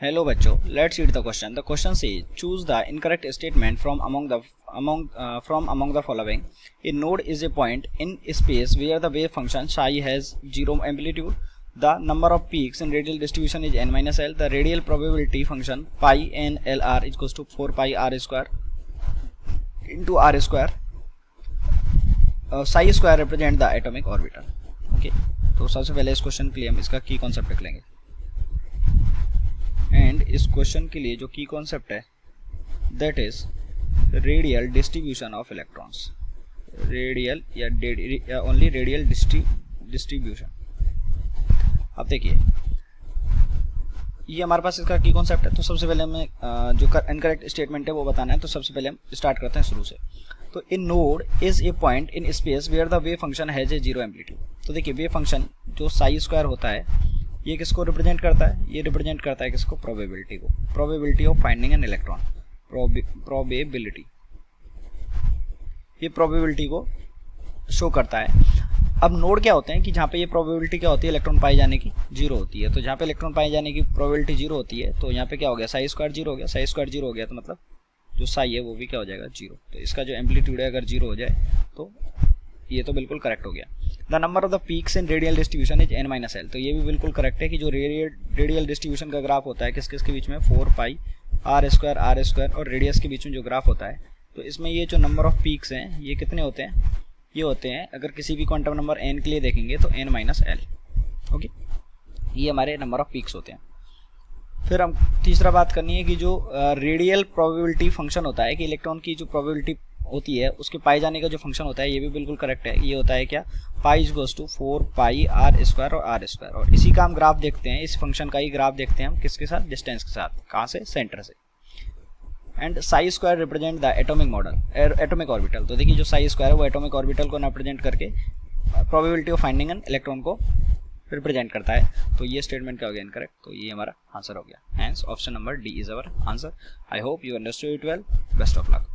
Hello बच्चों, let's read the question. The question says choose the incorrect statement from among the following. A node is a point in space where the wave function psi has zero amplitude. The number of peaks in radial distribution is n minus l. The radial probability function pi n l r is equals to 4 pi r square into r square. Psi square represent the atomic orbital. Okay, तो सबसे पहले इस question के लिए हम इसका की concept लिख लेंगे. एंड इस क्वेश्चन के लिए जो की कॉन्सेप्ट है that is radial distribution of electrons. Radial या ओनली रेडियल डिस्ट्रीब्यूशन. अब देखिए ये हमारे पास इसका की कॉन्सेप्ट है. तो सबसे पहले हमें जो इनकरेक्ट स्टेटमेंट है वो बताना है. तो सबसे पहले हम स्टार्ट करते हैं शुरू से. तो इन node is a point in space where the wave function has a zero amplitude. तो देखिए वेव फंक्शन जो साई स्क्वायर होता है ये किसको रिप्रेजेंट करता है? ये रिप्रेजेंट करता है किसको? प्रोबेबिलिटी को. Probability of finding an electron. Probability, ये प्रोबेबिलिटी को शो करता है. अब नोड क्या होते हैं कि जहाँ पे ये प्रोबेबिलिटी क्या होती है इलेक्ट्रॉन पाए जाने की? जीरो होती है. तो जहाँ पे इलेक्ट्रॉन पाए जाने की प्रोबेबिलिटी जीरो होती है तो यहाँ पे क्या हो गया? साई स्क्वायर जीरो हो गया. साई स्क्वायर जीरो हो गया तो मतलब जो साई है वो भी क्या हो जाएगा? जीरो. तो इसका जो एम्पलीट्यूड है अगर जीरो हो जाए तो ये तो बिल्कुल करेक्ट हो गया. The number of the peaks in radial distribution is n minus L. तो ये भी बिल्कुल करेक्ट है कि जो रेडियल डिस्ट्रीब्यूशन का ग्राफ होता है किस किस के बीच में? 4 पाई आर स्क्वायर और रेडियस के बीच में जो ग्राफ होता है तो इसमें ये जो नंबर ऑफ पीक्स हैं ये कितने होते हैं? ये होते हैं अगर किसी भी क्वांटम नंबर n के लिए देखेंगे तो n माइनस एल. ओके, ये हमारे नंबर ऑफ पीक्स होते हैं. फिर हम तीसरा बात करनी है कि जो रेडियल प्रोबेबिलिटी फंक्शन होता है कि इलेक्ट्रॉन की जो प्रोबेबिलिटी होती है उसके पाए जाने का जो फंक्शन होता है ये भी बिल्कुल करेक्ट है. ये होता है क्या? Pi is goes to 4 pi r square और आर स्क्वायर. और इसी का हम ग्राफ देखते हैं. इस फंक्शन का ही ग्राफ देखते हैं हम किसके साथ? डिस्टेंस के साथ. कहाँ से? सेंटर से. And Sai square represent the atomic model atomic orbital. तो देखिए जो साई स्क्वायर है वो एटॉमिक ऑर्बिटल को रिप्रेजेंट करके probability of finding an electron को रिप्रेजेंट करता है. तो ये स्टेटमेंट क्या हो गया? इनकरेक्ट. तो ये हमारा आंसर हो गया. Hence option number D is our answer. I hope you understood it well. Best of luck.